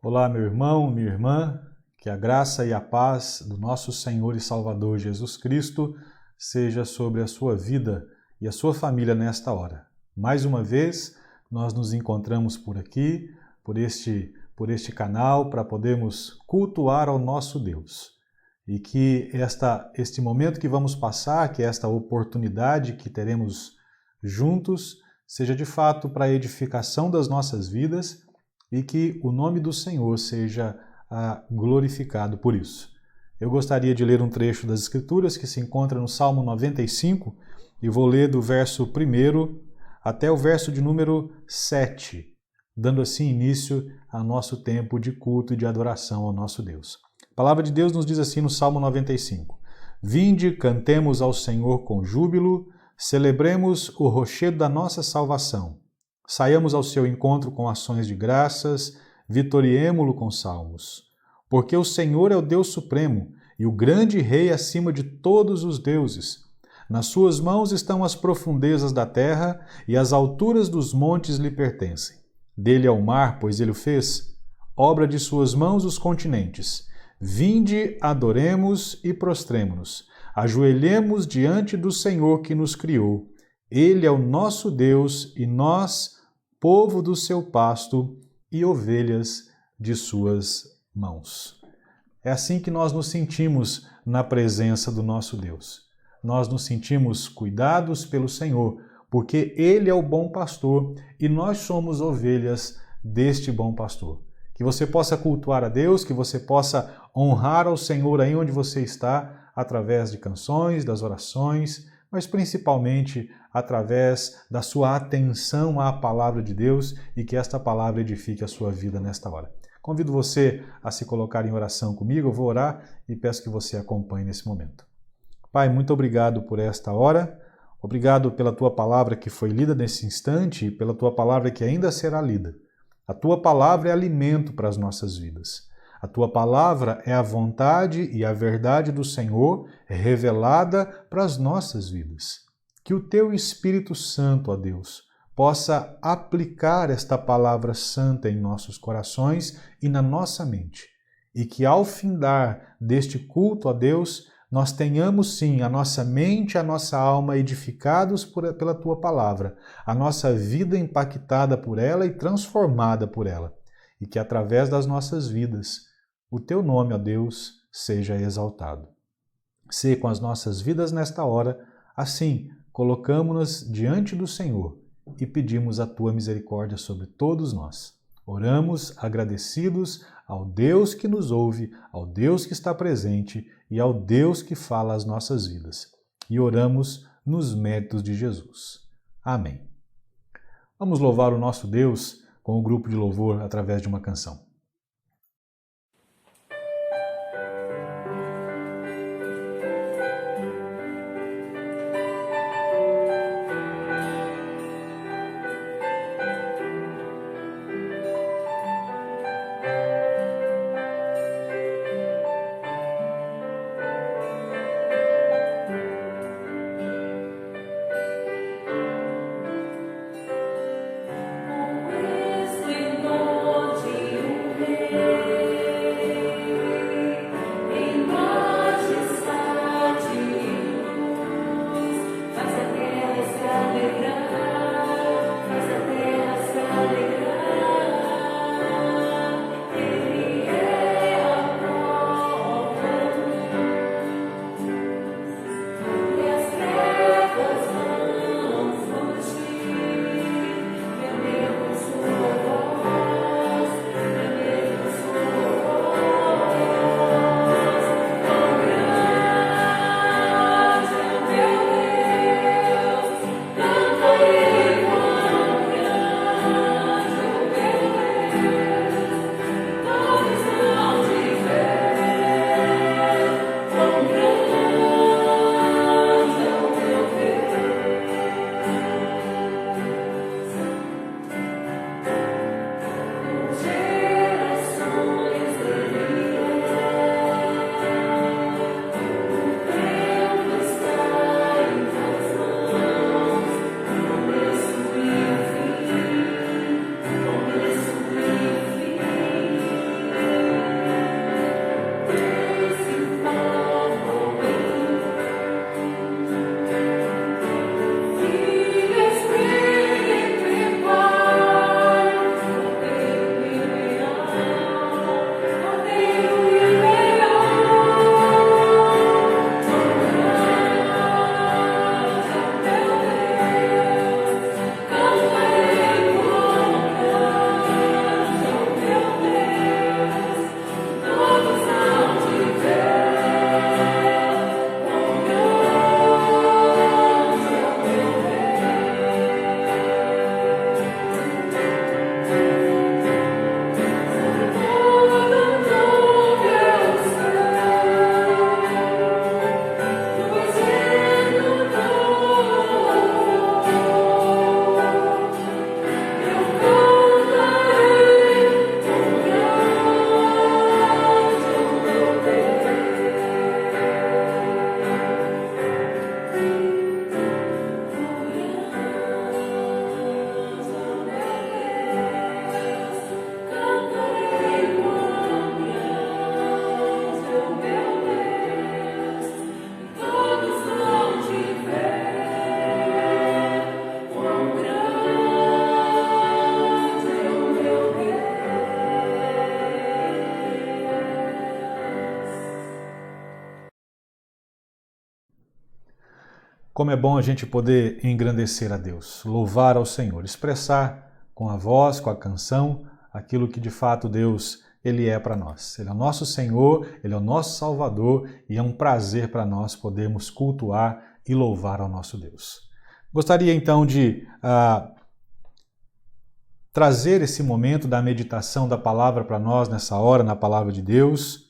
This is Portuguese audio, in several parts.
Olá, meu irmão, minha irmã, que a graça e a paz do nosso Senhor e Salvador Jesus Cristo seja sobre a sua vida e a sua família nesta hora. Mais uma vez, nós nos encontramos por aqui, por este canal, para podermos cultuar ao nosso Deus. E que este momento que vamos passar, que esta oportunidade que teremos juntos, seja de fato para a edificação das nossas vidas e que o nome do Senhor seja glorificado por isso. Eu gostaria de ler um trecho das Escrituras que se encontra no Salmo 95 e vou ler do verso 1 até o verso de número 7, dando assim início ao nosso tempo de culto e de adoração ao nosso Deus. A palavra de Deus nos diz assim no Salmo 95: Vinde, cantemos ao Senhor com júbilo, celebremos o rochedo da nossa salvação. Saiamos ao seu encontro com ações de graças, vitoriemo-lo com salmos. Porque o Senhor é o Deus supremo e o grande Rei acima de todos os deuses. Nas suas mãos estão as profundezas da terra e as alturas dos montes lhe pertencem. Dele é o mar, pois ele o fez, obra de suas mãos os continentes. Vinde, adoremos e prostremo-nos. Ajoelhemos diante do Senhor que nos criou. Ele é o nosso Deus e nós, povo do seu pasto e ovelhas de suas mãos. É assim que nós nos sentimos na presença do nosso Deus. Nós nos sentimos cuidados pelo Senhor, porque Ele é o bom pastor e nós somos ovelhas deste bom pastor. Que você possa cultuar a Deus, que você possa honrar ao Senhor aí onde você está, através de canções, das orações, mas principalmente através da sua atenção à palavra de Deus e que esta palavra edifique a sua vida nesta hora. Convido você a se colocar em oração comigo, eu vou orar e peço que você acompanhe nesse momento. Pai, muito obrigado por esta hora, obrigado pela tua palavra que foi lida nesse instante e pela tua palavra que ainda será lida. A tua palavra é alimento para as nossas vidas. A tua palavra é a vontade e a verdade do Senhor revelada para as nossas vidas. Que o teu Espírito Santo, ó Deus, possa aplicar esta palavra santa em nossos corações e na nossa mente. E que ao findar deste culto a Deus, nós tenhamos sim a nossa mente e a nossa alma edificados pela tua palavra, a nossa vida impactada por ela e transformada por ela. E que através das nossas vidas, o teu nome, ó Deus, seja exaltado. Sê com as nossas vidas nesta hora, assim colocamos-nos diante do Senhor e pedimos a tua misericórdia sobre todos nós. Oramos agradecidos ao Deus que nos ouve, ao Deus que está presente e ao Deus que fala as nossas vidas. E oramos nos méritos de Jesus. Amém. Vamos louvar o nosso Deus com o grupo de louvor através de uma canção. O esplendor de um Como é bom a gente poder engrandecer a Deus, louvar ao Senhor, expressar com a voz, com a canção, aquilo que de fato Deus Ele é para nós. Ele é o nosso Senhor, Ele é o nosso Salvador e é um prazer para nós podermos cultuar e louvar ao nosso Deus. Gostaria então de trazer esse momento da meditação da palavra para nós nessa hora, na palavra de Deus.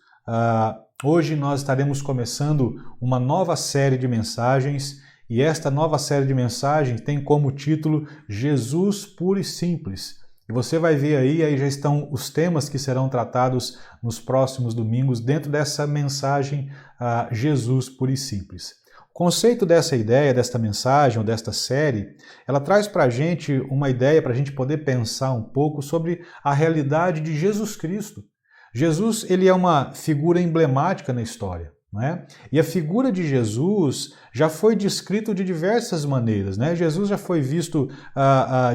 Hoje nós estaremos começando uma nova série de mensagens e esta nova série de mensagens tem como título Jesus Puro e Simples. E você vai ver aí já estão os temas que serão tratados nos próximos domingos dentro dessa mensagem Jesus Puro e Simples. O conceito dessa ideia, desta mensagem ou desta série, ela traz para a gente uma ideia para a gente poder pensar um pouco sobre a realidade de Jesus Cristo. Jesus, ele é uma figura emblemática na história, né? E a figura de Jesus já foi descrita de diversas maneiras, né? Jesus já foi visto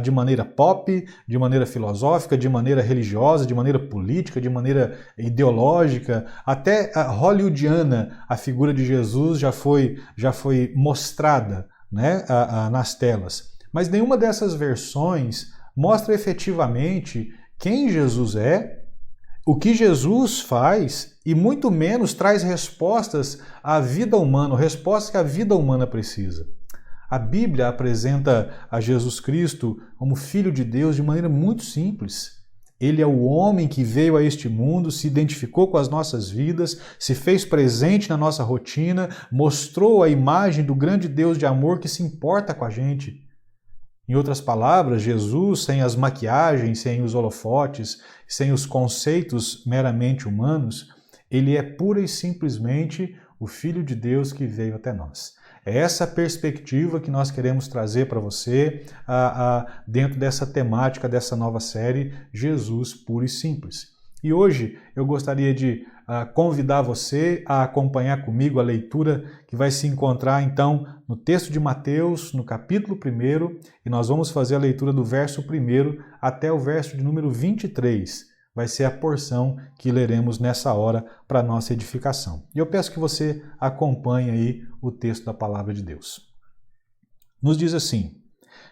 de maneira pop, de maneira filosófica, de maneira religiosa, de maneira política, de maneira ideológica, até hollywoodiana. A figura de Jesus já foi mostrada, né, nas telas. Mas nenhuma dessas versões mostra efetivamente quem Jesus é, o que Jesus faz e muito menos traz respostas à vida humana, respostas que a vida humana precisa. A Bíblia apresenta a Jesus Cristo como Filho de Deus de maneira muito simples. Ele é o homem que veio a este mundo, se identificou com as nossas vidas, se fez presente na nossa rotina, mostrou a imagem do grande Deus de amor que se importa com a gente. Em outras palavras, Jesus, sem as maquiagens, sem os holofotes, sem os conceitos meramente humanos, ele é pura e simplesmente o Filho de Deus que veio até nós. É essa perspectiva que nós queremos trazer para você dentro dessa temática, dessa nova série, Jesus Puro e Simples. E hoje eu gostaria de convidar você a acompanhar comigo a leitura que vai se encontrar então no texto de Mateus, no capítulo 1, e nós vamos fazer a leitura do verso 1 até o verso de número 23. Vai ser a porção que leremos nessa hora para nossa edificação. E eu peço que você acompanhe aí o texto da palavra de Deus. Nos diz assim: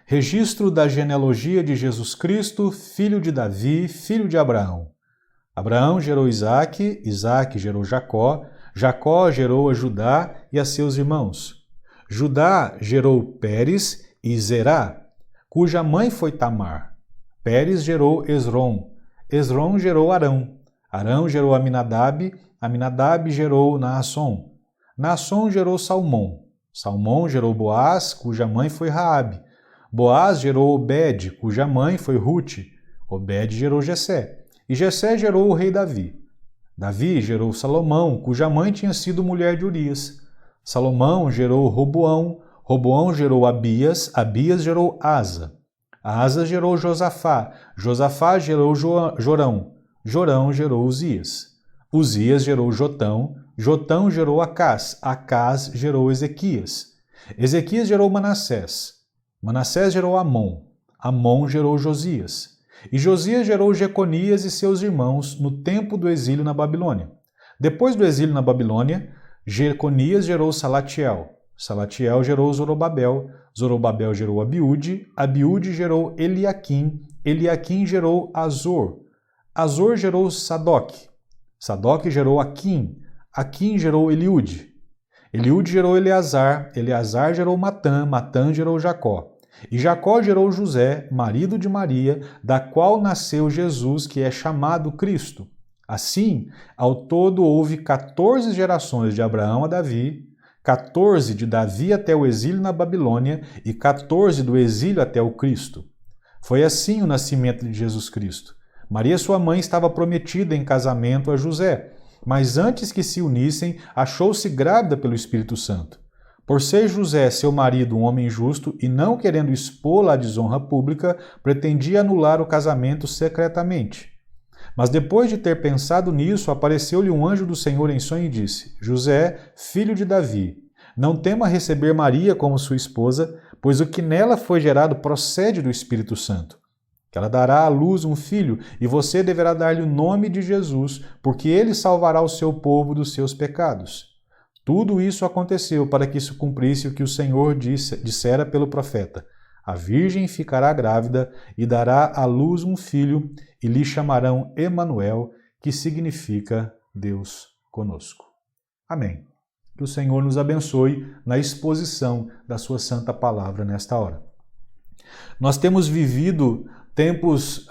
registro da genealogia de Jesus Cristo, filho de Davi, filho de Abraão. Abraão gerou Isaque, Isaque gerou Jacó, Jacó gerou a Judá e a seus irmãos. Judá gerou Pérez e Zerá, cuja mãe foi Tamar. Pérez gerou Esrom, Esrom gerou Arão, Arão gerou Aminadab, Aminadab gerou Naasson, Naasson gerou Salmão, Salmão gerou Boaz, cuja mãe foi Raabe. Boaz gerou Obed, cuja mãe foi Rute. Obed gerou Jessé. E Jessé gerou o rei Davi. Davi gerou Salomão, cuja mãe tinha sido mulher de Urias. Salomão gerou Roboão, Roboão gerou Abias, Abias gerou Asa. Asa gerou Josafá, Josafá gerou Jorão, Jorão gerou Uzias. Uzias gerou Jotão, Jotão gerou Acás, Acás gerou Ezequias. Ezequias gerou Manassés, Manassés gerou Amon, Amon gerou Josias. E Josias gerou Jeconias e seus irmãos no tempo do exílio na Babilônia. Depois do exílio na Babilônia, Jeconias gerou Salatiel. Salatiel gerou Zorobabel. Zorobabel gerou Abiúde. Abiúde gerou Eliaquim. Eliaquim gerou Azor. Azor gerou Sadoc. Sadoc gerou Aquim. Aquim gerou Eliúde. Eliúde gerou Eleazar. Eleazar gerou Matã. Matã gerou Jacó. E Jacó gerou José, marido de Maria, da qual nasceu Jesus, que é chamado Cristo. Assim, ao todo houve 14 gerações de Abraão a Davi, 14 de Davi até o exílio na Babilônia e 14 do exílio até o Cristo. Foi assim o nascimento de Jesus Cristo. Maria, sua mãe, estava prometida em casamento a José, mas antes que se unissem, achou-se grávida pelo Espírito Santo. Por ser José, seu marido, um homem justo e não querendo expô-la à desonra pública, pretendia anular o casamento secretamente. Mas depois de ter pensado nisso, apareceu-lhe um anjo do Senhor em sonho e disse: José, filho de Davi, não tema receber Maria como sua esposa, pois o que nela foi gerado procede do Espírito Santo. Que ela dará à luz um filho, e você deverá dar-lhe o nome de Jesus, porque ele salvará o seu povo dos seus pecados. Tudo isso aconteceu para que se cumprisse o que o Senhor dissera pelo profeta. A virgem ficará grávida e dará à luz um filho, e lhe chamarão Emanuel, que significa Deus conosco. Amém. Que o Senhor nos abençoe na exposição da sua santa palavra nesta hora. Nós temos vivido tempos,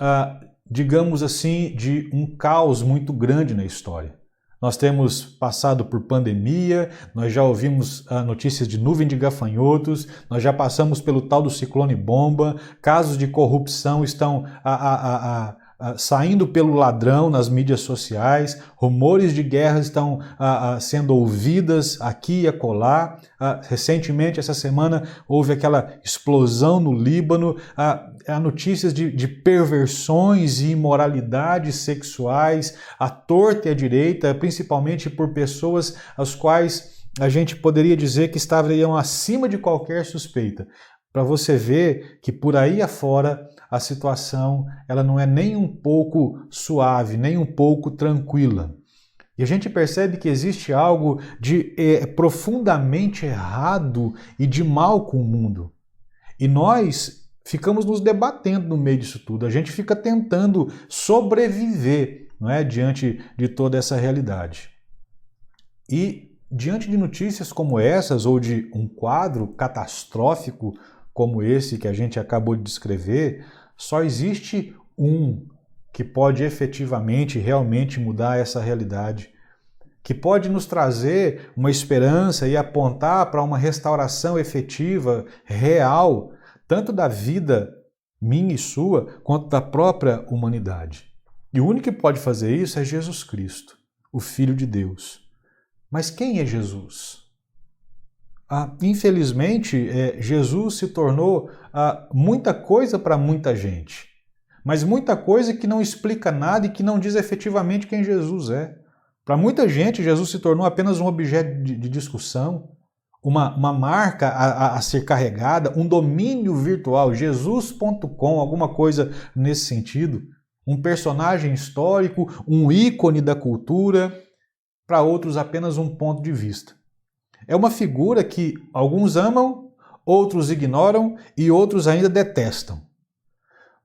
digamos assim, de um caos muito grande na história. Nós temos passado por pandemia, nós já ouvimos notícias de nuvem de gafanhotos, nós já passamos pelo tal do ciclone bomba, casos de corrupção estão saindo pelo ladrão nas mídias sociais, rumores de guerra estão sendo ouvidas aqui e acolá. Recentemente, essa semana, houve aquela explosão no Líbano, há notícias de perversões e imoralidades sexuais à torta e à direita, principalmente por pessoas as quais a gente poderia dizer que estariam acima de qualquer suspeita. Para você ver que por aí afora a situação ela não é nem um pouco suave, nem um pouco tranquila. E a gente percebe que existe algo de profundamente errado e de mal com o mundo. E nós ficamos nos debatendo no meio disso tudo. A gente fica tentando sobreviver, não é, diante de toda essa realidade. E diante de notícias como essas, ou de um quadro catastrófico como esse que a gente acabou de descrever, só existe um que pode efetivamente, realmente mudar essa realidade, que pode nos trazer uma esperança e apontar para uma restauração efetiva, real, tanto da vida minha e sua, quanto da própria humanidade. E o único que pode fazer isso é Jesus Cristo, o Filho de Deus. Mas quem é Jesus? Infelizmente, Jesus se tornou muita coisa para muita gente, mas muita coisa que não explica nada e que não diz efetivamente quem Jesus é. Para muita gente, Jesus se tornou apenas um objeto de discussão, uma marca a ser carregada, um domínio virtual, jesus.com, alguma coisa nesse sentido, um personagem histórico, um ícone da cultura, para outros apenas um ponto de vista. É uma figura que alguns amam, outros ignoram e outros ainda detestam.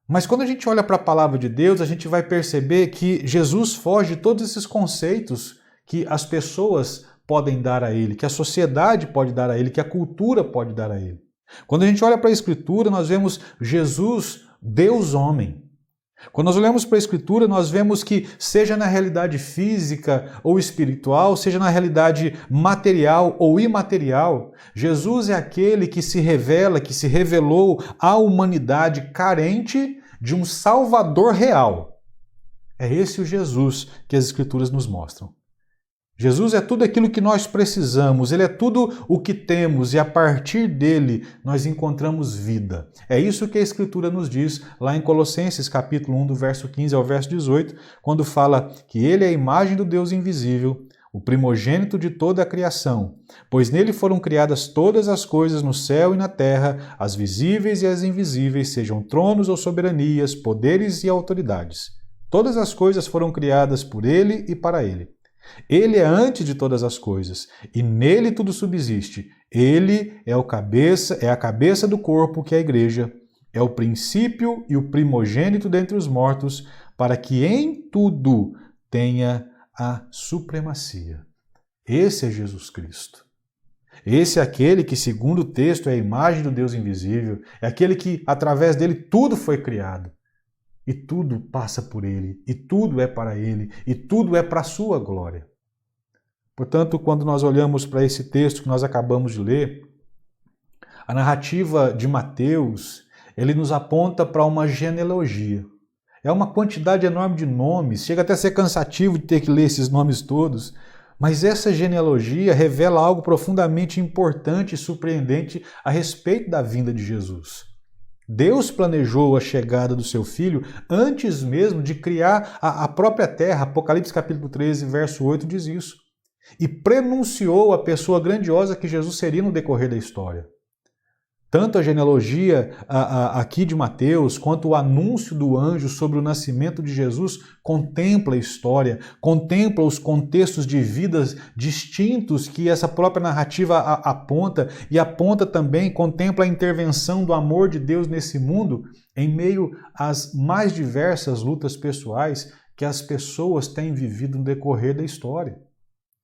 Mas quando a gente olha para a palavra de Deus, a gente vai perceber que Jesus foge de todos esses conceitos que as pessoas podem dar a ele, que a sociedade pode dar a ele, que a cultura pode dar a ele. Quando a gente olha para a Escritura, nós vemos Jesus, Deus homem. Quando nós olhamos para a Escritura, nós vemos que, seja na realidade física ou espiritual, seja na realidade material ou imaterial, Jesus é aquele que se revela, que se revelou à humanidade carente de um Salvador real. É esse o Jesus que as Escrituras nos mostram. Jesus é tudo aquilo que nós precisamos, Ele é tudo o que temos e a partir dele nós encontramos vida. É isso que a Escritura nos diz lá em Colossenses capítulo 1, do verso 15 ao verso 18, quando fala que Ele é a imagem do Deus invisível, o primogênito de toda a criação, pois nele foram criadas todas as coisas no céu e na terra, as visíveis e as invisíveis, sejam tronos ou soberanias, poderes e autoridades. Todas as coisas foram criadas por Ele e para Ele. Ele é antes de todas as coisas, e nele tudo subsiste. Ele é a cabeça do corpo, que é a igreja, é o princípio e o primogênito dentre os mortos, para que em tudo tenha a supremacia. Esse é Jesus Cristo. Esse é aquele que, segundo o texto, é a imagem do Deus invisível, é aquele que, através dele, tudo foi criado. E tudo passa por Ele, e tudo é para Ele, e tudo é para a sua glória. Portanto, quando nós olhamos para esse texto que nós acabamos de ler, a narrativa de Mateus, ele nos aponta para uma genealogia. É uma quantidade enorme de nomes, chega até a ser cansativo de ter que ler esses nomes todos, mas essa genealogia revela algo profundamente importante e surpreendente a respeito da vinda de Jesus. Deus planejou a chegada do seu Filho antes mesmo de criar a própria terra. Apocalipse capítulo 13, verso 8 diz isso. E prenunciou a pessoa grandiosa que Jesus seria no decorrer da história. Tanto a genealogia aqui de Mateus, quanto o anúncio do anjo sobre o nascimento de Jesus contempla a história, contempla os contextos de vidas distintos que essa própria narrativa aponta, e aponta também, contempla a intervenção do amor de Deus nesse mundo em meio às mais diversas lutas pessoais que as pessoas têm vivido no decorrer da história.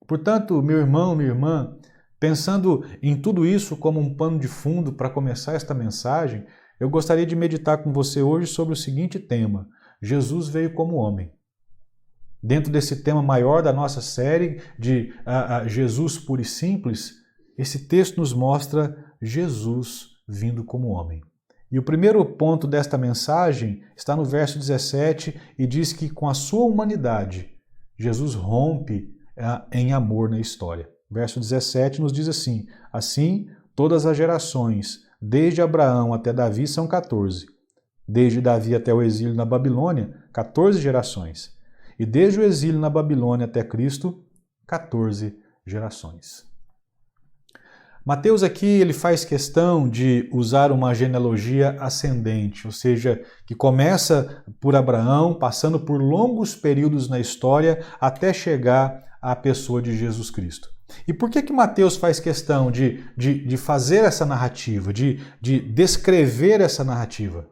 Portanto, meu irmão, minha irmã, pensando em tudo isso como um pano de fundo para começar esta mensagem, eu gostaria de meditar com você hoje sobre o seguinte tema: Jesus veio como homem. Dentro desse tema maior da nossa série de Jesus puro e simples, esse texto nos mostra Jesus vindo como homem. E o primeiro ponto desta mensagem está no verso 17 e diz que com a sua humanidade, Jesus rompe em amor na história. Verso 17 nos diz assim: assim, todas as gerações, desde Abraão até Davi, são 14. Desde Davi até o exílio na Babilônia, 14 gerações. E desde o exílio na Babilônia até Cristo, 14 gerações. Mateus aqui ele faz questão de usar uma genealogia ascendente, ou seja, que começa por Abraão, passando por longos períodos na história até chegar à pessoa de Jesus Cristo. E por que Mateus faz questão de fazer essa narrativa, de descrever essa narrativa?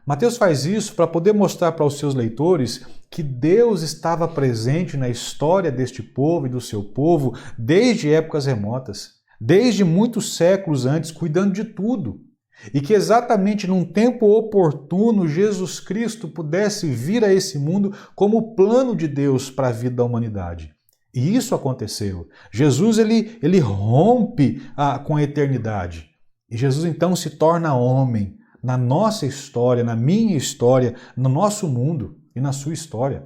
Mateus faz isso para poder mostrar para os seus leitores que Deus estava presente na história deste povo e do seu povo desde épocas remotas, desde muitos séculos antes, cuidando de tudo. E que exatamente num tempo oportuno, Jesus Cristo pudesse vir a esse mundo como o plano de Deus para a vida da humanidade. E isso aconteceu. Jesus ele rompe com a eternidade. E Jesus então se torna homem na nossa história, na minha história, no nosso mundo e na sua história.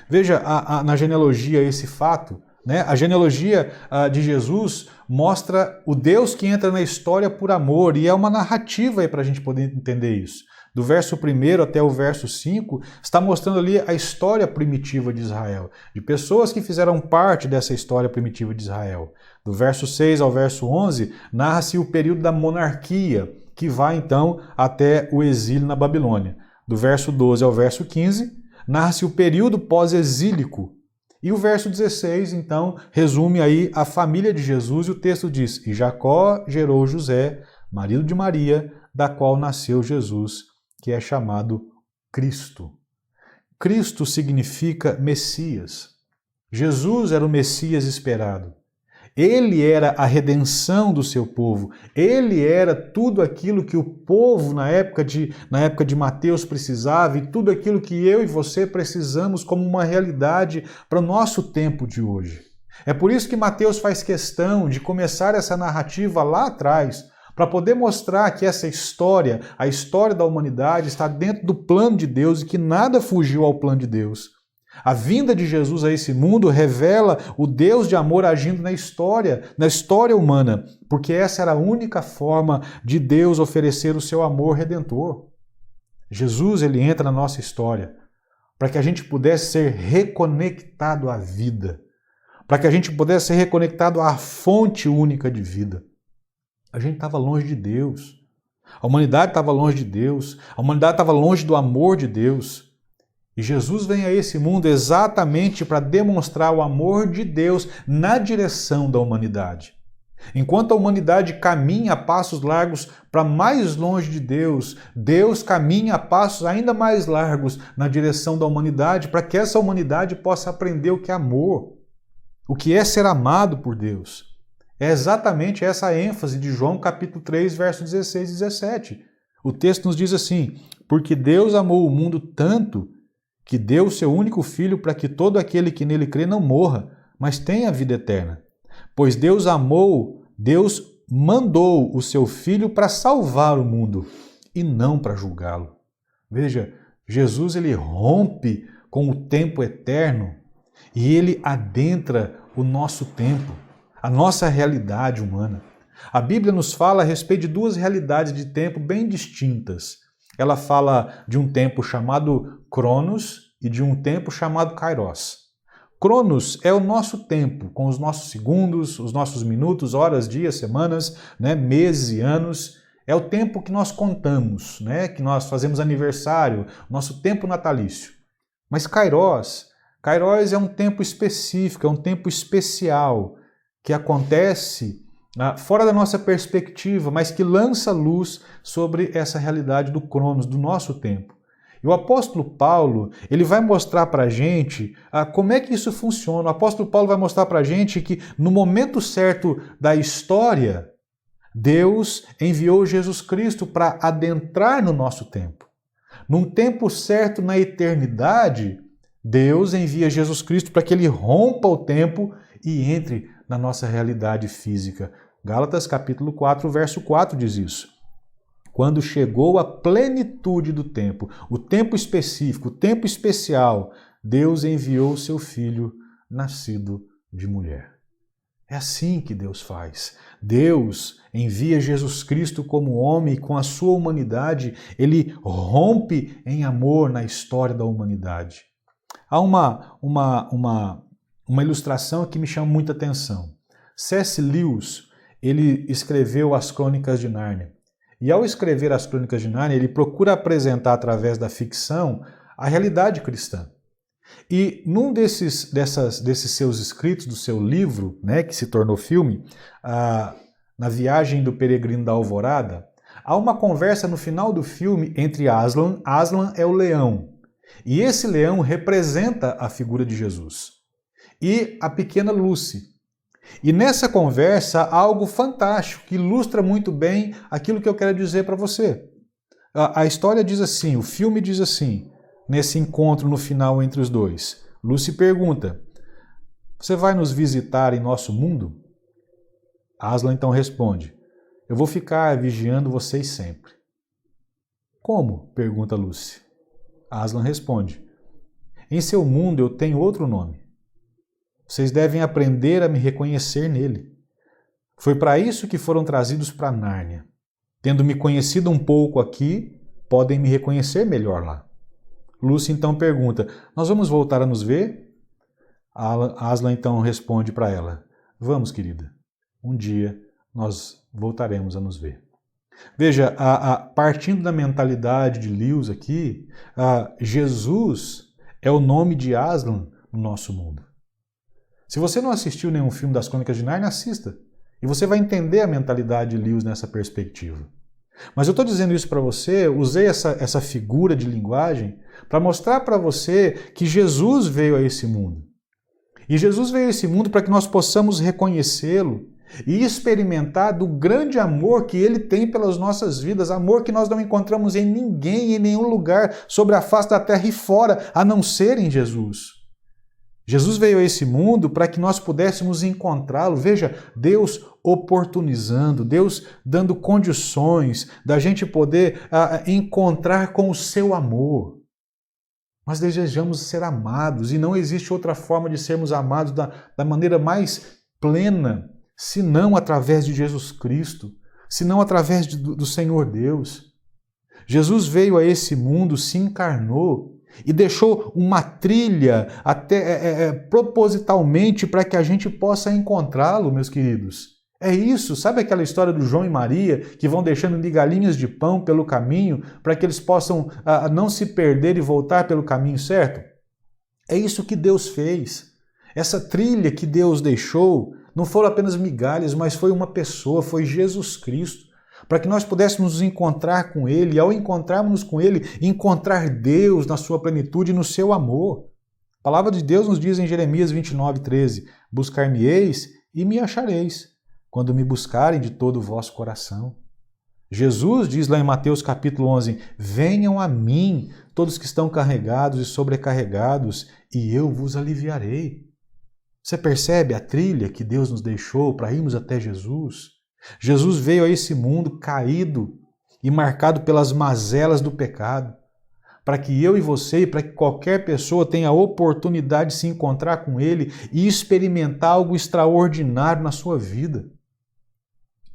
Veja na genealogia esse fato, né? A genealogia de Jesus mostra o Deus que entra na história por amor, e é uma narrativa aí para a gente poder entender isso. Do verso 1 até o verso 5, está mostrando ali a história primitiva de Israel, de pessoas que fizeram parte dessa história primitiva de Israel. Do verso 6 ao verso 11, narra-se o período da monarquia, que vai então até o exílio na Babilônia. Do verso 12 ao verso 15, narra-se o período pós-exílico. E o verso 16, então, resume aí a família de Jesus, e o texto diz: e Jacó gerou José, marido de Maria, da qual nasceu Jesus, que é chamado Cristo. Cristo significa Messias. Jesus era o Messias esperado. Ele era a redenção do seu povo. Ele era tudo aquilo que o povo na época de Mateus precisava, e tudo aquilo que eu e você precisamos como uma realidade para o nosso tempo de hoje. É por isso que Mateus faz questão de começar essa narrativa lá atrás, para poder mostrar que essa história, a história da humanidade, está dentro do plano de Deus e que nada fugiu ao plano de Deus. A vinda de Jesus a esse mundo revela o Deus de amor agindo na história humana, porque essa era a única forma de Deus oferecer o seu amor redentor. Jesus, ele entra na nossa história para que a gente pudesse ser reconectado à vida, para que a gente pudesse ser reconectado à fonte única de vida. A gente estava longe de Deus. A humanidade estava longe de Deus. A humanidade estava longe do amor de Deus. E Jesus vem a esse mundo exatamente para demonstrar o amor de Deus na direção da humanidade. Enquanto a humanidade caminha a passos largos para mais longe de Deus, Deus caminha a passos ainda mais largos na direção da humanidade, para que essa humanidade possa aprender o que é amor, o que é ser amado por Deus. É exatamente essa a ênfase de João capítulo 3, versos 16 e 17. O texto nos diz assim: porque Deus amou o mundo tanto que deu o seu único Filho para que todo aquele que nele crê não morra, mas tenha a vida eterna. Pois Deus mandou o seu Filho para salvar o mundo e não para julgá-lo. Veja, Jesus ele rompe com o tempo eterno e ele adentra o nosso tempo, a nossa realidade humana. A Bíblia nos fala a respeito de duas realidades de tempo bem distintas. Ela fala de um tempo chamado Cronos e de um tempo chamado Kairos. Cronos é o nosso tempo, com os nossos segundos, os nossos minutos, horas, dias, semanas, meses e anos. É o tempo que nós contamos, né? Que nós fazemos aniversário, nosso tempo natalício. Mas Kairos é um tempo específico, é um tempo especial que acontece fora da nossa perspectiva, mas que lança luz sobre essa realidade do Cronos, do nosso tempo. E o apóstolo Paulo, ele vai mostrar para a gente como é que isso funciona. O apóstolo Paulo vai mostrar para a gente que no momento certo da história, Deus enviou Jesus Cristo para adentrar no nosso tempo. Num tempo certo na eternidade, Deus envia Jesus Cristo para que ele rompa o tempo e entre na nossa realidade física. Gálatas capítulo 4, verso 4 diz isso. Quando chegou a plenitude do tempo, o tempo específico, o tempo especial, Deus enviou seu Filho, nascido de mulher. É assim que Deus faz. Deus envia Jesus Cristo como homem e com a sua humanidade, ele rompe em amor na história da humanidade. Há uma ilustração que me chama muita atenção. C.S. Lewis, ele escreveu as Crônicas de Nárnia. E ao escrever as Crônicas de Nárnia, ele procura apresentar através da ficção a realidade cristã. E num desses seus escritos, do seu livro, né, que se tornou filme, Na Viagem do Peregrino da Alvorada, há uma conversa no final do filme entre Aslan. Aslan é o leão. E esse leão representa a figura de Jesus. E a pequena Lucy. E nessa conversa há algo fantástico que ilustra muito bem aquilo que eu quero dizer para você. A história diz assim, o filme diz assim, nesse encontro no final entre os dois. Lucy pergunta, você vai nos visitar em nosso mundo? Aslan então responde, eu vou ficar vigiando vocês sempre. Como? Pergunta Lucy. Aslan responde, em seu mundo eu tenho outro nome. Vocês devem aprender a me reconhecer nele. Foi para isso que foram trazidos para Nárnia. Tendo me conhecido um pouco aqui, podem me reconhecer melhor lá. Lucy então pergunta, nós vamos voltar a nos ver? Aslan então responde para ela, vamos, querida. Um dia nós voltaremos a nos ver. Veja, partindo da mentalidade de Lewis aqui, Jesus é o nome de Aslan no nosso mundo. Se você não assistiu nenhum filme das Crônicas de Nárnia, assista. E você vai entender a mentalidade de Lewis nessa perspectiva. Mas eu estou dizendo isso para você, usei essa figura de linguagem para mostrar para você que Jesus veio a esse mundo. E Jesus veio a esse mundo para que nós possamos reconhecê-lo e experimentar do grande amor que ele tem pelas nossas vidas, amor que nós não encontramos em ninguém, em nenhum lugar sobre a face da terra e fora, a não ser em Jesus. Jesus veio a esse mundo para que nós pudéssemos encontrá-lo. Veja, Deus oportunizando, Deus dando condições da gente poder encontrar com o seu amor. Nós desejamos ser amados e não existe outra forma de sermos amados da maneira mais plena, senão através de Jesus Cristo, senão através do Senhor Deus. Jesus veio a esse mundo, se encarnou, e deixou uma trilha até propositalmente para que a gente possa encontrá-lo, meus queridos. É isso, sabe aquela história do João e Maria que vão deixando migalhinhas de pão pelo caminho para que eles possam não se perder e voltar pelo caminho certo? É isso que Deus fez. Essa trilha que Deus deixou não foram apenas migalhas, mas foi uma pessoa, foi Jesus Cristo. Para que nós pudéssemos nos encontrar com Ele, e ao encontrarmos com Ele, encontrar Deus na sua plenitude e no seu amor. A palavra de Deus nos diz em Jeremias 29:13, buscar-me-eis e me achareis, quando me buscarem de todo o vosso coração. Jesus diz lá em Mateus capítulo 11, venham a mim, todos que estão carregados e sobrecarregados, e eu vos aliviarei. Você percebe a trilha que Deus nos deixou para irmos até Jesus? Jesus veio a esse mundo caído e marcado pelas mazelas do pecado, para que eu e você, para que qualquer pessoa tenha a oportunidade de se encontrar com Ele e experimentar algo extraordinário na sua vida.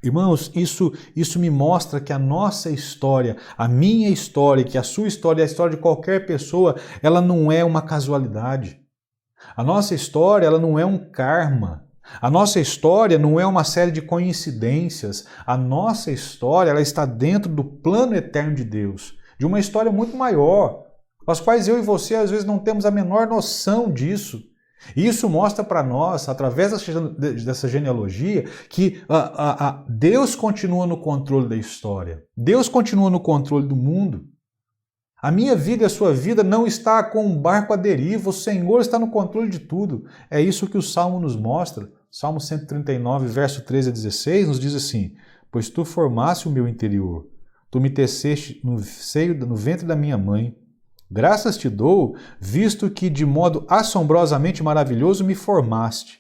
Irmãos, isso me mostra que a nossa história, a minha história, que a sua história, a história de qualquer pessoa, ela não é uma casualidade. A nossa história, ela não é um karma A nossa história não é uma série de coincidências. A nossa história ela está dentro do plano eterno de Deus, de uma história muito maior, as quais eu e você às vezes não temos a menor noção disso. E isso mostra para nós, através dessa genealogia, que Deus continua no controle da história. Deus continua no controle do mundo. A minha vida e a sua vida não está com um barco à deriva, o Senhor está no controle de tudo. É isso que o Salmo nos mostra. Salmo 139, verso 13 a 16, nos diz assim: pois tu formaste o meu interior, tu me teceste no ventre da minha mãe. Graças te dou, visto que de modo assombrosamente maravilhoso me formaste.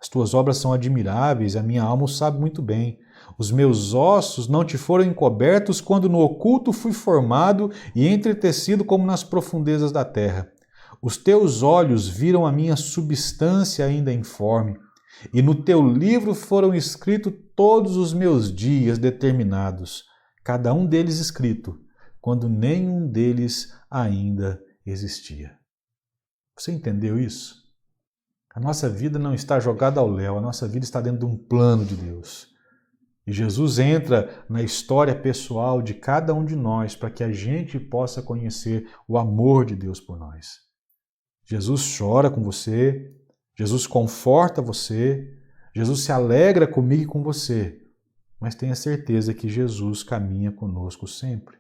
As tuas obras são admiráveis, a minha alma o sabe muito bem. Os meus ossos não te foram encobertos quando no oculto fui formado e entretecido como nas profundezas da terra. Os teus olhos viram a minha substância ainda informe, e no teu livro foram escritos todos os meus dias determinados, cada um deles escrito, quando nenhum deles ainda existia. Você entendeu isso? A nossa vida não está jogada ao léu, a nossa vida está dentro de um plano de Deus. E Jesus entra na história pessoal de cada um de nós para que a gente possa conhecer o amor de Deus por nós. Jesus chora com você, Jesus conforta você, Jesus se alegra comigo e com você, mas tenha certeza que Jesus caminha conosco sempre.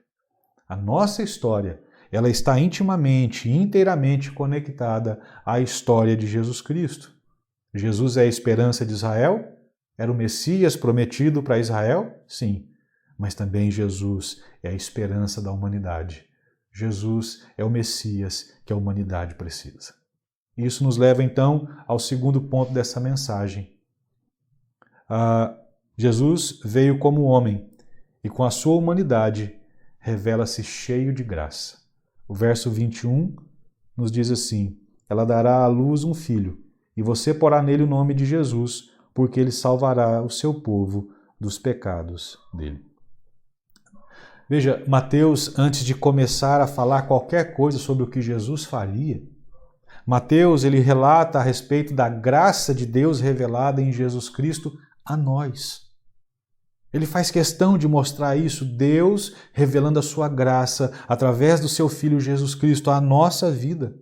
A nossa história, ela está intimamente, inteiramente conectada à história de Jesus Cristo. Jesus é a esperança de Israel? Era o Messias prometido para Israel? Sim, mas também Jesus é a esperança da humanidade. Jesus é o Messias que a humanidade precisa. Isso nos leva então ao segundo ponto dessa mensagem. Jesus veio como homem e com a sua humanidade revela-se cheio de graça. O verso 21 nos diz assim: ela dará à luz um filho, e você porá nele o nome de Jesus, porque ele salvará o seu povo dos pecados dele. Veja, Mateus, antes de começar a falar qualquer coisa sobre o que Jesus faria, Mateus ele relata a respeito da graça de Deus revelada em Jesus Cristo a nós. Ele faz questão de mostrar isso, Deus revelando a sua graça através do seu Filho Jesus Cristo à nossa vida.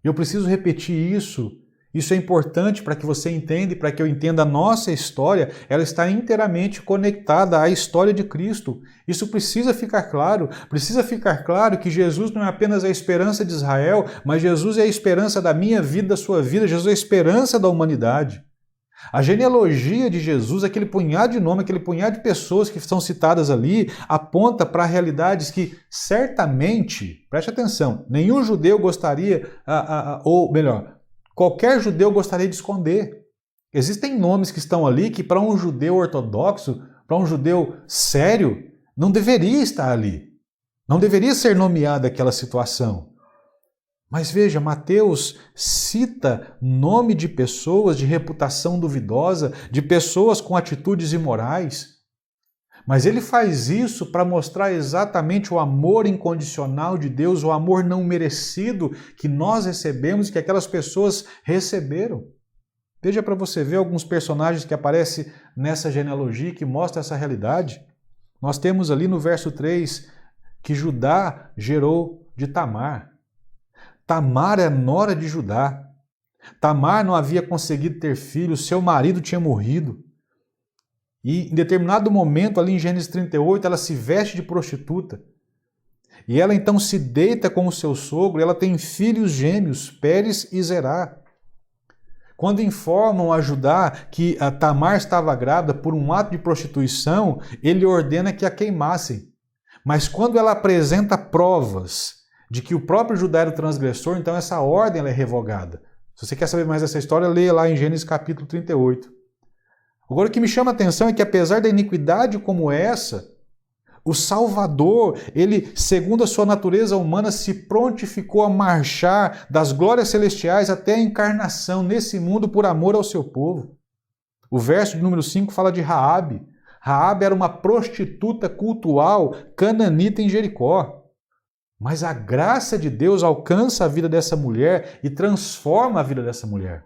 Eu preciso repetir isso. Isso é importante para que você entenda e para que eu entenda a nossa história. Ela está inteiramente conectada à história de Cristo. Isso precisa ficar claro. Precisa ficar claro que Jesus não é apenas a esperança de Israel, mas Jesus é a esperança da minha vida, da sua vida. Jesus é a esperança da humanidade. A genealogia de Jesus, aquele punhado de nomes, aquele punhado de pessoas que são citadas ali, aponta para realidades que certamente, preste atenção, nenhum judeu gostaria, ou melhor, qualquer judeu gostaria de esconder. Existem nomes que estão ali que para um judeu ortodoxo, para um judeu sério, não deveria estar ali. Não deveria ser nomeada aquela situação. Mas veja, Mateus cita nome de pessoas de reputação duvidosa, de pessoas com atitudes imorais. Mas ele faz isso para mostrar exatamente o amor incondicional de Deus, o amor não merecido que nós recebemos e que aquelas pessoas receberam. Veja para você ver alguns personagens que aparecem nessa genealogia que mostram essa realidade. Nós temos ali no verso 3 que Judá gerou de Tamar. Tamar é nora de Judá. Tamar não havia conseguido ter filhos, seu marido tinha morrido. E em determinado momento, ali em Gênesis 38, ela se veste de prostituta. E ela então se deita com o seu sogro, e ela tem filhos gêmeos, Pérez e Zerá. Quando informam a Judá que a Tamar estava grávida por um ato de prostituição, ele ordena que a queimassem. Mas quando ela apresenta provas de que o próprio Judá era o transgressor, então essa ordem ela é revogada. Se você quer saber mais dessa história, leia lá em Gênesis capítulo 38. Agora o que me chama a atenção é que apesar da iniquidade como essa, o Salvador, ele, segundo a sua natureza humana, se prontificou a marchar das glórias celestiais até a encarnação nesse mundo por amor ao seu povo. O verso de número 5 fala de Raabe. Raabe era uma prostituta cultual cananita em Jericó. Mas a graça de Deus alcança a vida dessa mulher e transforma a vida dessa mulher.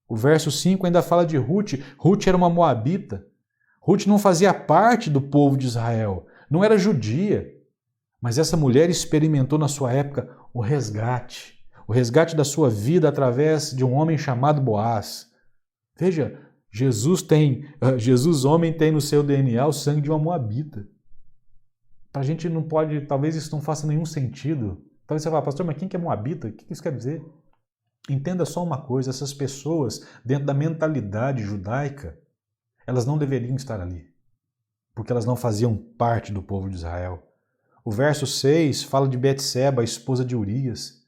O verso 5 ainda fala de Ruth. Ruth era uma moabita. Ruth não fazia parte do povo de Israel, não era judia. Mas essa mulher experimentou na sua época o resgate da sua vida através de um homem chamado Boaz. Veja, Jesus homem tem no seu DNA o sangue de uma moabita. Para a gente não pode, talvez isso não faça nenhum sentido. Talvez você fale, pastor, mas quem que é moabita? O que isso quer dizer? Entenda só uma coisa, essas pessoas, dentro da mentalidade judaica, elas não deveriam estar ali, porque elas não faziam parte do povo de Israel. O verso 6 fala de Betseba, a esposa de Urias.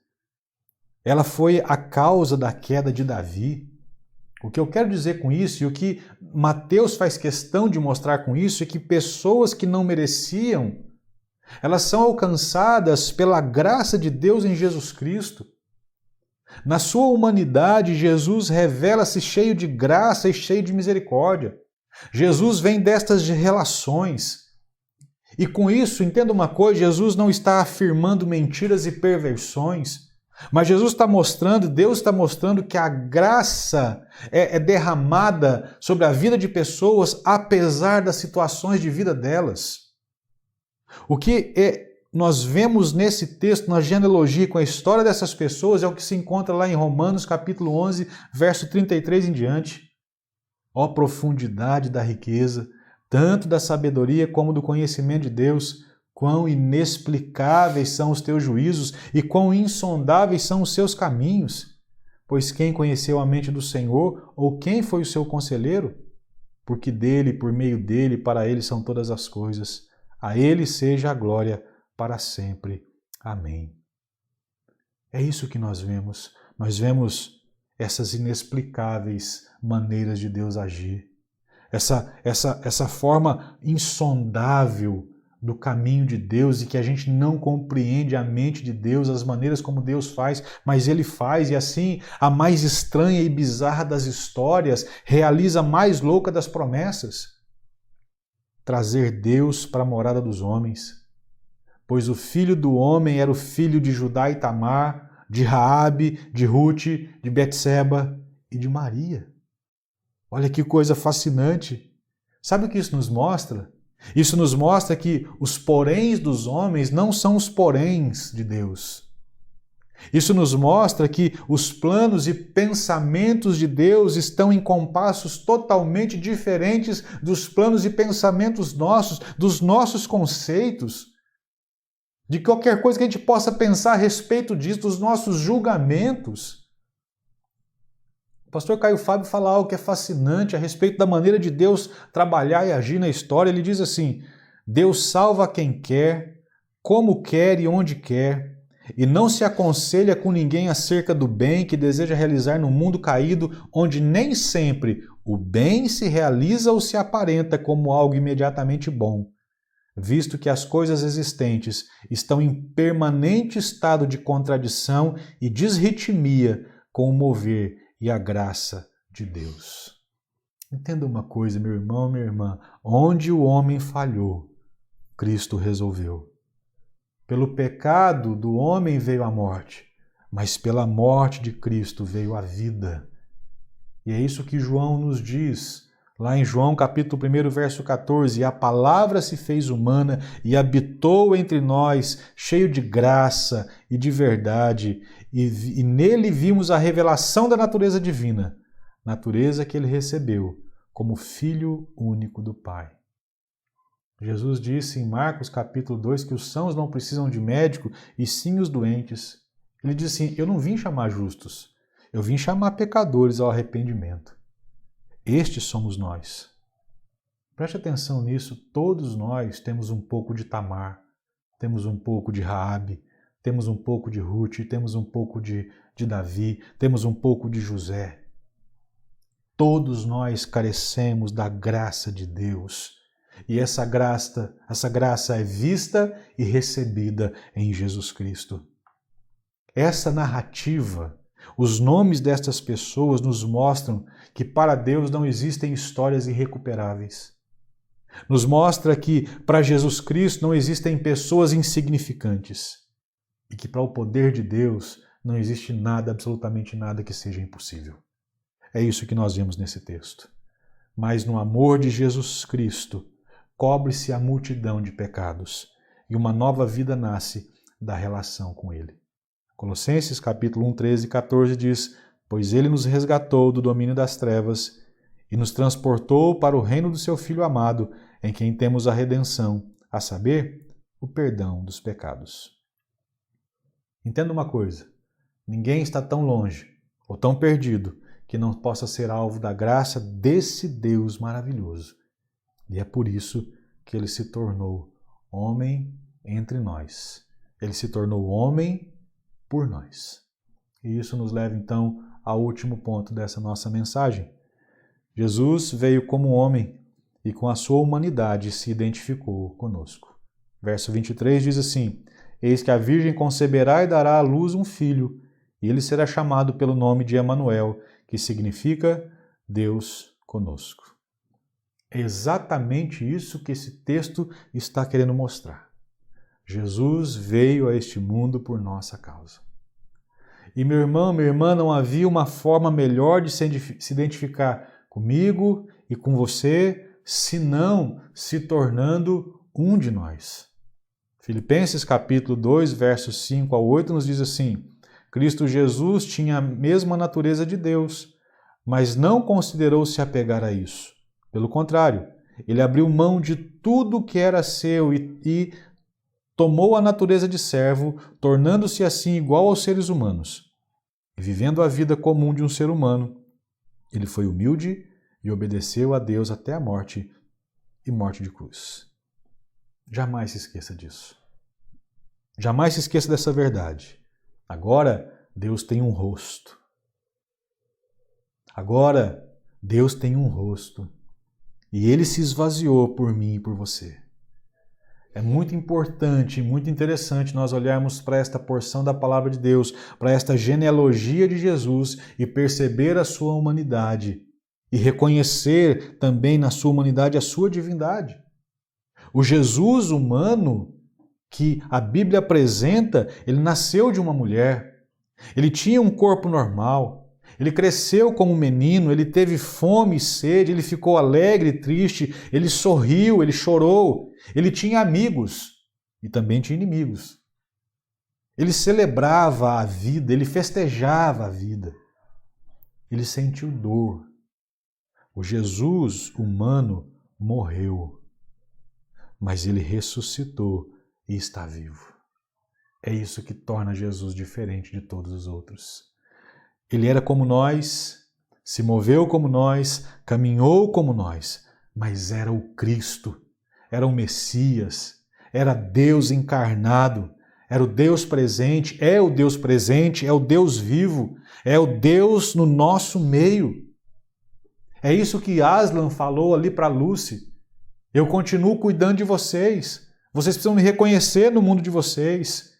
Ela foi a causa da queda de Davi. O que eu quero dizer com isso, e o que Mateus faz questão de mostrar com isso, é que pessoas que não mereciam, elas são alcançadas pela graça de Deus em Jesus Cristo. Na sua humanidade, Jesus revela-se cheio de graça e cheio de misericórdia. Jesus vem destas relações. E com isso, entenda uma coisa, Jesus não está afirmando mentiras e perversões, mas Jesus está mostrando, Deus está mostrando que a graça é derramada sobre a vida de pessoas, apesar das situações de vida delas. O que nós vemos nesse texto, na genealogia, com a história dessas pessoas, é o que se encontra lá em Romanos, capítulo 11, verso 33 em diante. Ó profundidade da riqueza, tanto da sabedoria como do conhecimento de Deus, quão inexplicáveis são os teus juízos e quão insondáveis são os seus caminhos. Pois quem conheceu a mente do Senhor, ou quem foi o seu conselheiro? Porque dele, por meio dele, para ele são todas as coisas. A ele seja a glória para sempre. Amém. É isso que nós vemos. Nós vemos essas inexplicáveis maneiras de Deus agir. Essa forma insondável do caminho de Deus e que a gente não compreende a mente de Deus, as maneiras como Deus faz, mas Ele faz, e assim a mais estranha e bizarra das histórias realiza a mais louca das promessas. Trazer Deus para a morada dos homens. Pois o filho do homem era o filho de Judá e Tamar, de Raabe, de Ruth, de Betseba e de Maria. Olha que coisa fascinante. Sabe o que isso nos mostra? Isso nos mostra que os poréns dos homens não são os poréns de Deus. Isso nos mostra que os planos e pensamentos de Deus estão em compassos totalmente diferentes dos planos e pensamentos nossos, dos nossos conceitos, de qualquer coisa que a gente possa pensar a respeito disso, dos nossos julgamentos. O pastor Caio Fábio fala algo que é fascinante a respeito da maneira de Deus trabalhar e agir na história. Ele diz assim: Deus salva quem quer, como quer e onde quer, e não se aconselha com ninguém acerca do bem que deseja realizar no mundo caído, onde nem sempre o bem se realiza ou se aparenta como algo imediatamente bom, visto que as coisas existentes estão em permanente estado de contradição e disritmia com o mover e a graça de Deus. Entenda uma coisa, meu irmão, minha irmã, onde o homem falhou, Cristo resolveu. Pelo pecado do homem veio a morte, mas pela morte de Cristo veio a vida. E é isso que João nos diz, lá em João capítulo 1, verso 14, e a palavra se fez humana e habitou entre nós, cheio de graça e de verdade, e nele vimos a revelação da natureza divina, natureza que ele recebeu como Filho único do Pai. Jesus disse em Marcos capítulo 2 que os sãos não precisam de médico, e sim os doentes. Ele disse assim: eu não vim chamar justos, eu vim chamar pecadores ao arrependimento. Estes somos nós. Preste atenção nisso, todos nós temos um pouco de Tamar, temos um pouco de Raabe, temos um pouco de Ruth, temos um pouco de Davi, temos um pouco de José. Todos nós carecemos da graça de Deus. E essa graça é vista e recebida em Jesus Cristo. Essa narrativa, os nomes destas pessoas nos mostram que para Deus não existem histórias irrecuperáveis. Nos mostra que para Jesus Cristo não existem pessoas insignificantes. E que para o poder de Deus não existe nada, absolutamente nada que seja impossível. É isso que nós vemos nesse texto. Mas no amor de Jesus Cristo, cobre-se a multidão de pecados e uma nova vida nasce da relação com Ele. Colossenses capítulo 1, 13 e 14 diz: pois Ele nos resgatou do domínio das trevas e nos transportou para o reino do seu Filho amado, em quem temos a redenção, a saber, o perdão dos pecados. Entenda uma coisa, ninguém está tão longe ou tão perdido que não possa ser alvo da graça desse Deus maravilhoso. E é por isso que Ele se tornou homem entre nós. Ele se tornou homem por nós. E isso nos leva então ao último ponto dessa nossa mensagem. Jesus veio como homem e com a sua humanidade se identificou conosco. Verso 23 diz assim: eis que a Virgem conceberá e dará à luz um filho, e ele será chamado pelo nome de Emanuel, que significa Deus conosco. É exatamente isso que esse texto está querendo mostrar. Jesus veio a este mundo por nossa causa. E meu irmão, minha irmã, não havia uma forma melhor de se identificar comigo e com você, senão se tornando um de nós. Filipenses capítulo 2, versos 5 a 8 nos diz assim: Cristo Jesus tinha a mesma natureza de Deus, mas não considerou se apegar a isso. Pelo contrário, ele abriu mão de tudo que era seu e tomou a natureza de servo, tornando-se assim igual aos seres humanos. E vivendo a vida comum de um ser humano, ele foi humilde e obedeceu a Deus até a morte e morte de cruz. Jamais se esqueça disso. Jamais se esqueça dessa verdade. Agora, Deus tem um rosto. Agora, Deus tem um rosto. E Ele se esvaziou por mim e por você. É muito importante e muito interessante nós olharmos para esta porção da palavra de Deus, para esta genealogia de Jesus e perceber a sua humanidade e reconhecer também na sua humanidade a sua divindade. O Jesus humano que a Bíblia apresenta, ele nasceu de uma mulher, ele tinha um corpo normal, ele cresceu como menino, ele teve fome e sede, ele ficou alegre e triste, ele sorriu, ele chorou, ele tinha amigos e também tinha inimigos. Ele celebrava a vida, ele festejava a vida, ele sentiu dor. O Jesus humano morreu, mas ele ressuscitou e está vivo. É isso que torna Jesus diferente de todos os outros. Ele era como nós, se moveu como nós, caminhou como nós, mas era o Cristo, era o Messias, era Deus encarnado, era o Deus presente, é o Deus vivo, é o Deus no nosso meio. É isso que Aslan falou ali para Lucy. Eu continuo cuidando de vocês. Vocês precisam me reconhecer no mundo de vocês.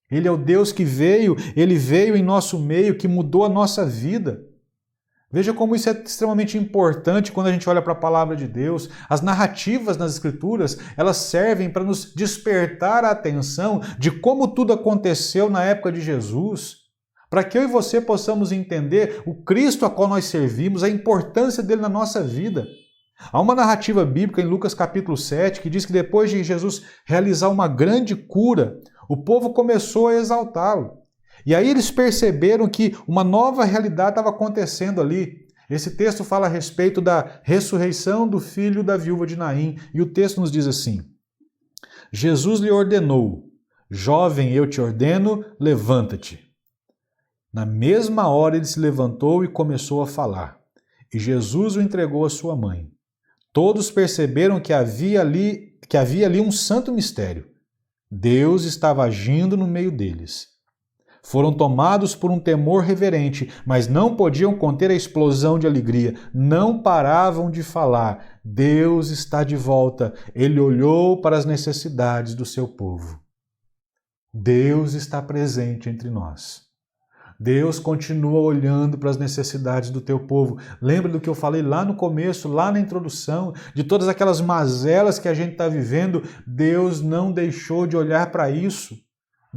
Ele é o Deus que veio, Ele veio em nosso meio, que mudou a nossa vida. Veja como isso é extremamente importante quando a gente olha para a palavra de Deus. As narrativas nas Escrituras, elas servem para nos despertar a atenção de como tudo aconteceu na época de Jesus, para que eu e você possamos entender o Cristo a qual nós servimos, a importância dele na nossa vida. Há uma narrativa bíblica em Lucas capítulo 7 que diz que depois de Jesus realizar uma grande cura, o povo começou a exaltá-lo. E aí eles perceberam que uma nova realidade estava acontecendo ali. Esse texto fala a respeito da ressurreição do filho da viúva de Naim. E o texto nos diz assim: Jesus lhe ordenou: jovem, eu te ordeno, levanta-te. Na mesma hora ele se levantou e começou a falar. E Jesus o entregou à sua mãe. Todos perceberam que havia ali um santo mistério. Deus estava agindo no meio deles. Foram tomados por um temor reverente, mas não podiam conter a explosão de alegria. Não paravam de falar: Deus está de volta. Ele olhou para as necessidades do seu povo. Deus está presente entre nós. Deus continua olhando para as necessidades do teu povo. Lembra do que eu falei lá no começo, lá na introdução, de todas aquelas mazelas que a gente está vivendo? Deus não deixou de olhar para isso.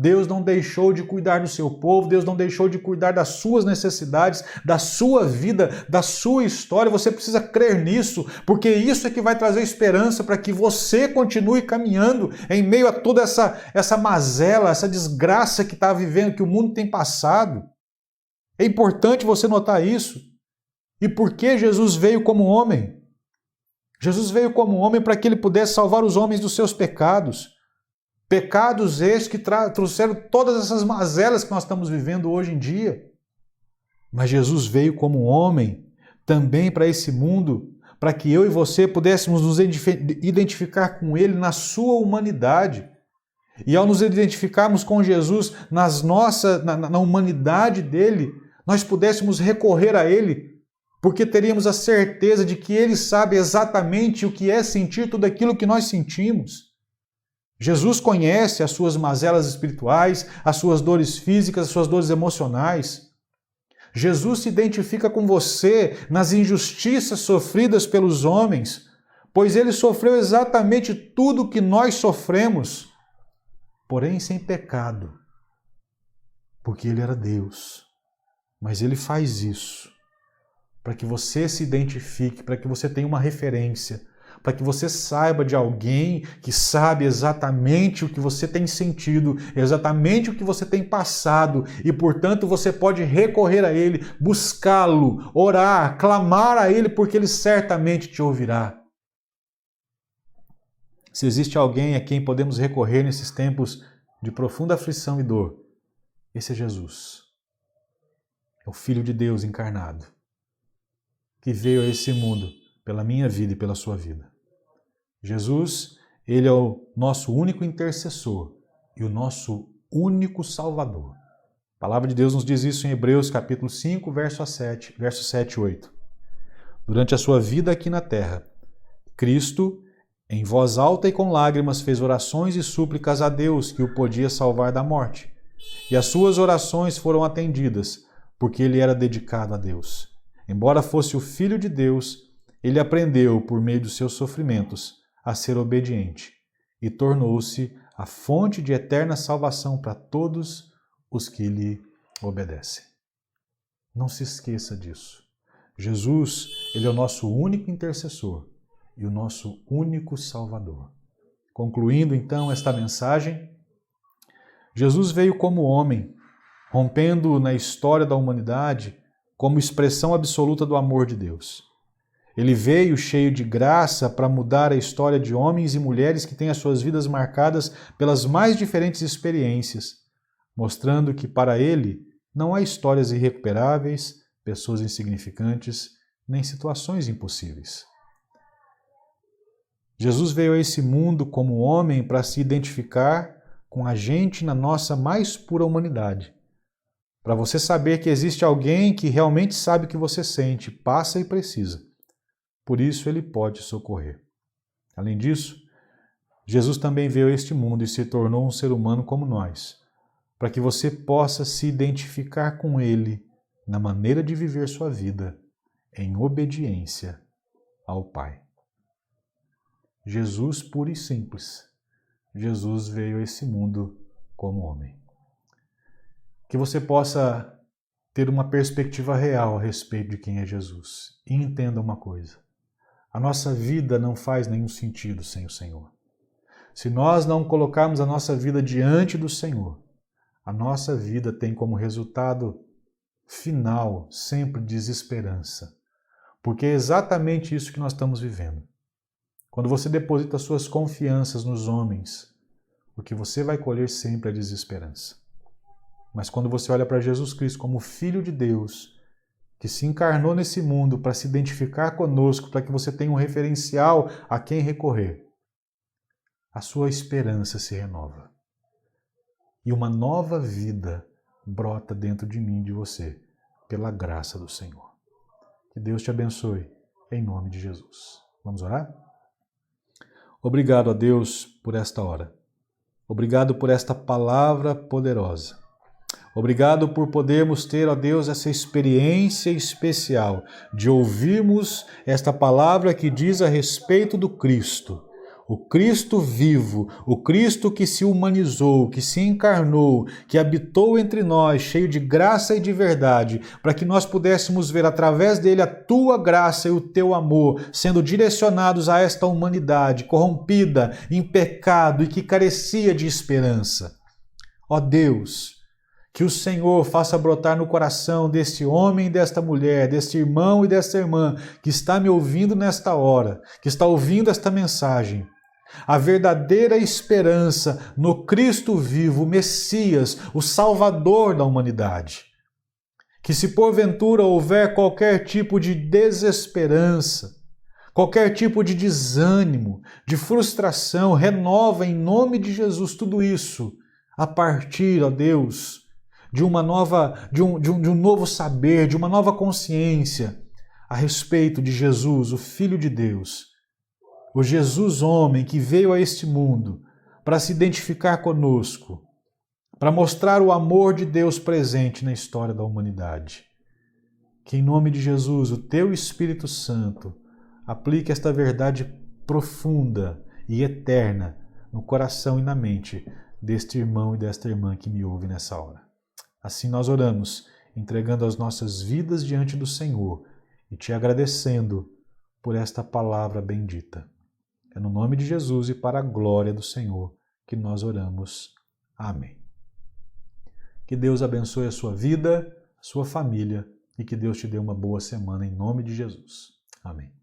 Deus não deixou de cuidar do seu povo, Deus não deixou de cuidar das suas necessidades, da sua vida, da sua história. Você precisa crer nisso, porque isso é que vai trazer esperança para que você continue caminhando em meio a toda essa mazela, essa desgraça que está vivendo, que o mundo tem passado. É importante você notar isso. E por que Jesus veio como homem? Jesus veio como homem para que ele pudesse salvar os homens dos seus pecados. Pecados esses que trouxeram todas essas mazelas que nós estamos vivendo hoje em dia. Mas Jesus veio como homem também para esse mundo, para que eu e você pudéssemos nos identificar com Ele na sua humanidade. E ao nos identificarmos com Jesus na humanidade dele, nós pudéssemos recorrer a Ele, porque teríamos a certeza de que Ele sabe exatamente o que é sentir tudo aquilo que nós sentimos. Jesus conhece as suas mazelas espirituais, as suas dores físicas, as suas dores emocionais. Jesus se identifica com você nas injustiças sofridas pelos homens, pois ele sofreu exatamente tudo o que nós sofremos, porém sem pecado, porque ele era Deus. Mas ele faz isso para que você se identifique, para que você tenha uma referência, para que você saiba de alguém que sabe exatamente o que você tem sentido, exatamente o que você tem passado, e portanto você pode recorrer a Ele, buscá-lo, orar, clamar a Ele, porque Ele certamente te ouvirá. Se existe alguém a quem podemos recorrer nesses tempos de profunda aflição e dor, esse é Jesus. É o Filho de Deus encarnado, que veio a esse mundo pela minha vida e pela sua vida. Jesus, ele é o nosso único intercessor e o nosso único Salvador. A palavra de Deus nos diz isso em Hebreus capítulo 5, versos 7 e 8. Durante a sua vida aqui na terra, Cristo, em voz alta e com lágrimas, fez orações e súplicas a Deus que o podia salvar da morte. E as suas orações foram atendidas, porque ele era dedicado a Deus. Embora fosse o Filho de Deus, ele aprendeu, por meio dos seus sofrimentos, a ser obediente e tornou-se a fonte de eterna salvação para todos os que lhe obedecem. Não se esqueça disso. Jesus, ele é o nosso único intercessor e o nosso único Salvador. Concluindo então esta mensagem, Jesus veio como homem, rompendo na história da humanidade como expressão absoluta do amor de Deus. Ele veio cheio de graça para mudar a história de homens e mulheres que têm as suas vidas marcadas pelas mais diferentes experiências, mostrando que para ele não há histórias irrecuperáveis, pessoas insignificantes, nem situações impossíveis. Jesus veio a esse mundo como homem para se identificar com a gente na nossa mais pura humanidade. Para você saber que existe alguém que realmente sabe o que você sente, passa e precisa. Por isso ele pode socorrer. Além disso, Jesus também veio a este mundo e se tornou um ser humano como nós, para que você possa se identificar com ele na maneira de viver sua vida em obediência ao Pai. Jesus puro e simples. Jesus veio a esse mundo como homem. Que você possa ter uma perspectiva real a respeito de quem é Jesus. E entenda uma coisa. A nossa vida não faz nenhum sentido sem o Senhor. Se nós não colocarmos a nossa vida diante do Senhor, a nossa vida tem como resultado final sempre desesperança. Porque é exatamente isso que nós estamos vivendo. Quando você deposita suas confianças nos homens, o que você vai colher sempre é desesperança. Mas quando você olha para Jesus Cristo como Filho de Deus, que se encarnou nesse mundo para se identificar conosco, para que você tenha um referencial a quem recorrer, a sua esperança se renova. E uma nova vida brota dentro de mim e de você, pela graça do Senhor. Que Deus te abençoe, em nome de Jesus. Vamos orar? Obrigado a Deus por esta hora. Obrigado por esta palavra poderosa. Obrigado por podermos ter, ó Deus, essa experiência especial de ouvirmos esta palavra que diz a respeito do Cristo. o Cristo vivo, o Cristo que se humanizou, que se encarnou, que habitou entre nós, cheio de graça e de verdade, para que nós pudéssemos ver através dele a tua graça e o teu amor, sendo direcionados a esta humanidade corrompida, em pecado e que carecia de esperança. Ó Deus, que o Senhor faça brotar no coração deste homem e desta mulher, deste irmão e desta irmã que está me ouvindo nesta hora, que está ouvindo esta mensagem, a verdadeira esperança no Cristo vivo, o Messias, o Salvador da humanidade. Que se porventura houver qualquer tipo de desesperança, qualquer tipo de desânimo, de frustração, renova em nome de Jesus tudo isso, a partir, ó Deus, de um novo saber, de uma nova consciência a respeito de Jesus, o Filho de Deus, o Jesus homem que veio a este mundo para se identificar conosco, para mostrar o amor de Deus presente na história da humanidade. Que em nome de Jesus, o teu Espírito Santo aplique esta verdade profunda e eterna no coração e na mente deste irmão e desta irmã que me ouve nessa hora. Assim nós oramos, entregando as nossas vidas diante do Senhor e te agradecendo por esta palavra bendita. É no nome de Jesus e para a glória do Senhor que nós oramos. Amém. Que Deus abençoe a sua vida, a sua família e que Deus te dê uma boa semana em nome de Jesus. Amém.